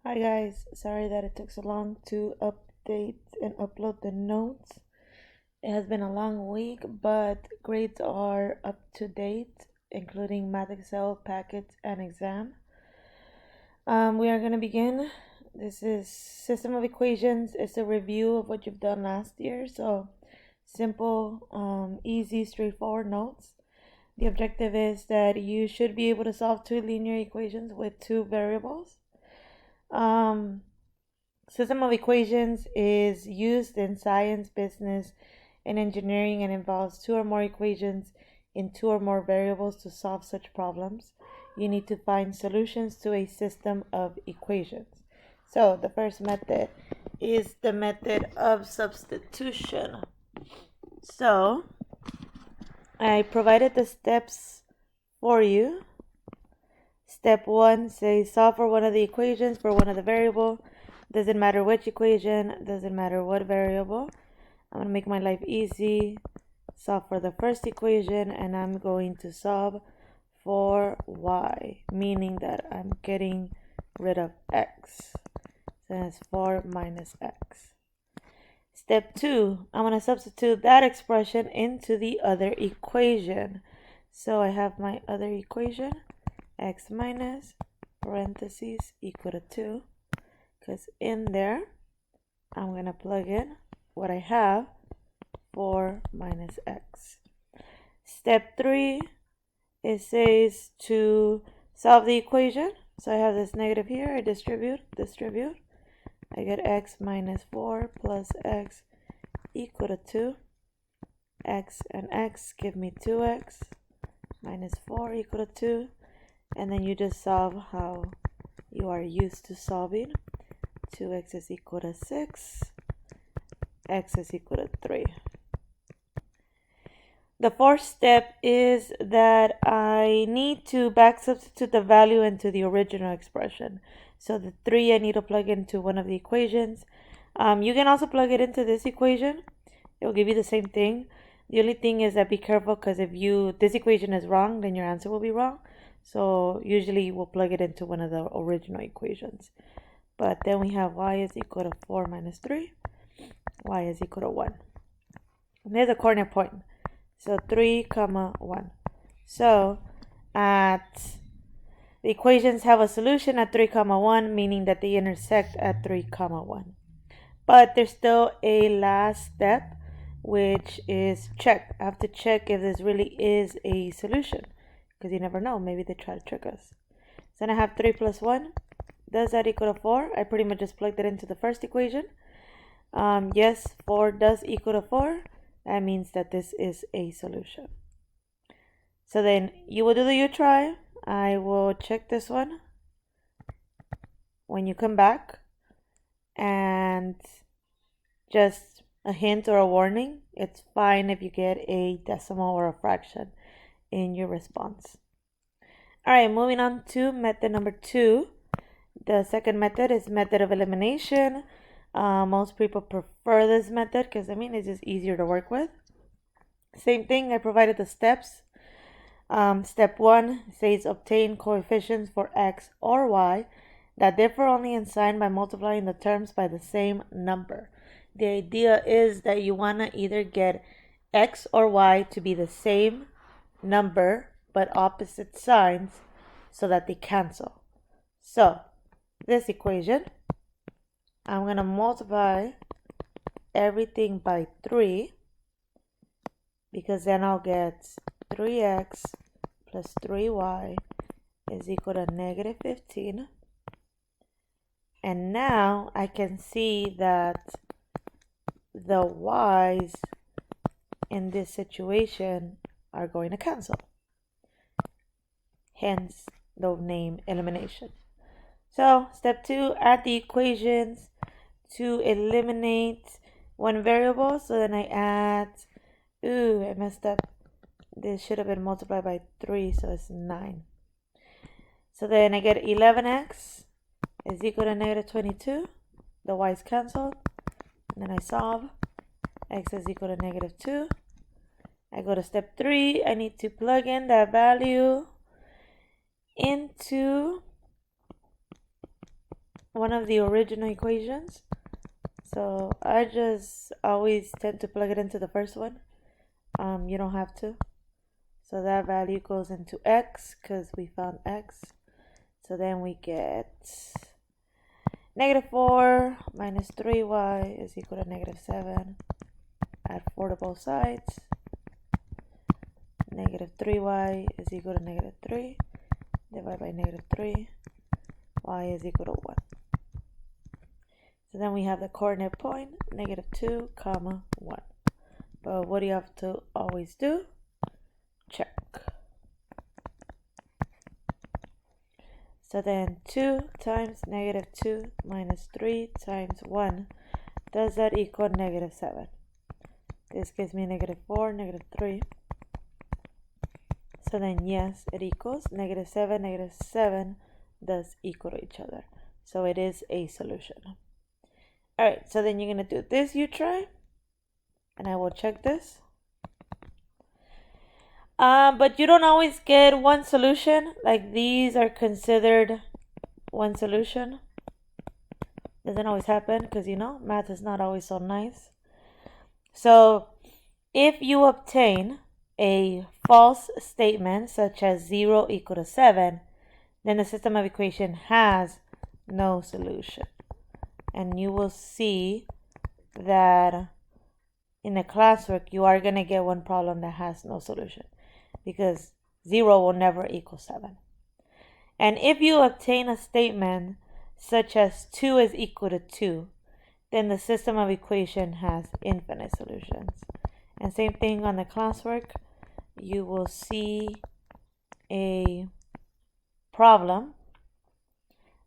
Hi guys, sorry that it took so long to update and upload the notes. It has been a long week, but grades are up to date, including Math Excel, packets, and exam. We are going to begin. This is System of Equations. It's a review of what you've done last year, so simple, easy, straightforward notes. The objective is that you should be able to solve two linear equations with two variables. System of equations is used in science, business, and engineering and involves two or more equations in two or more variables to solve such problems. You need to find solutions to a system of equations. So the first method is the method of substitution. So I provided the steps for you. Step 1 says solve for one of the equations for one of the variable. Doesn't matter which equation, doesn't matter what variable. I'm going to make my life easy. Solve for the first equation, and I'm going to solve for y, meaning that I'm getting rid of x. So that's 4 minus x. Step 2, I'm going to substitute that expression into the other equation. So I have my other equation, x minus parentheses equal to 2. Because in there, I'm going to plug in what I have, 4 minus x. Step 3, it says to solve the equation. So I have this negative here, I distribute. I get x minus 4 plus x equal to 2. X and x give me 2x minus 4 equal to 2. And then you just solve how you are used to solving. 2x is equal to 6, x is equal to 3. The fourth step is that I need to back substitute the value into the original expression. So the 3 I need to plug into one of the equations. You can also plug it into this equation. It will give you the same thing. The only thing is that be careful, because if this equation is wrong, then your answer will be wrong. So usually we'll plug it into one of the original equations. But then we have y is equal to 4 minus 3. Y is equal to 1. And there's a corner point. So 3, 1. So the equations have a solution at 3, 1, meaning that they intersect at 3, 1. But there's still a last step, which is check. I have to check if this really is a solution, because you never know. Maybe they try to trick us. So then I have 3 plus 1. Does that equal to 4? I pretty much just plugged it into the first equation. Yes, 4 does equal to 4. That means that this is a solution. So then you will do the you try. I will check this one when you come back. And just a hint or a warning, it's fine if you get a decimal or a fraction in your response. All right, moving on to method number 2. The second method is method of elimination. Most people prefer this method because, it's just easier to work with. Same thing, I provided the steps. Step 1 says obtain coefficients for x or y that differ only in sign by multiplying the terms by the same number. The idea is that you want to either get x or y to be the same number but opposite signs so that they cancel. So this equation, I'm going to multiply everything by 3, because then I'll get 3x plus 3y is equal to negative 15. And now I can see that the y's in this situation are going to cancel. Hence the name elimination. So step 2, add the equations to eliminate one variable. So then I add, I messed up. This should have been multiplied by 3, so it's 9. So then I get 11x is equal to negative 22. The y's canceled. And then I solve. X is equal to negative 2. I go to step 3. I need to plug in that value into one of the original equations. So I just always tend to plug it into the first one. You don't have to. So that value goes into x because we found x. So then we get -4 minus 3y is equal to -7. Add 4 to both sides. -3y is equal to -3. Divide by -3. Y is equal to 1. So then we have the coordinate point, -2, comma 1. But what do you have to always do? Check. So then 2 times -2 minus 3 times 1, does that equal -7? This gives me -4, -3. So then yes, it equals -7, -7 does equal to each other. So it is a solution. Alright, so then you're going to do this you try, and I will check this. But you don't always get one solution. Like these are considered one solution. Doesn't always happen because math is not always so nice. So if you obtain a false statement such as 0 equal to 7, then the system of equation has no solution. And you will see that in the classwork you are going to get one problem that has no solution, because 0 will never equal 7. And if you obtain a statement such as 2 is equal to 2, then the system of equation has infinite solutions. And same thing on the classwork, you will see a problem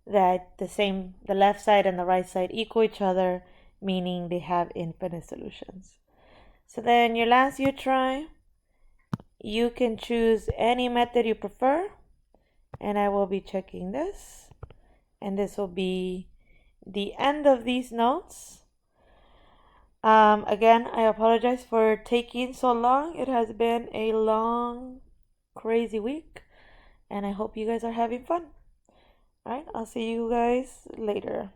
that the left side and the right side equal each other, meaning they have infinite solutions. So then your last you try, you can choose any method you prefer, and I will be checking this, and this will be the end of these notes. Again, I apologize for taking so long. It has been a long, crazy week, and I hope you guys are having fun. Alright, I'll see you guys later.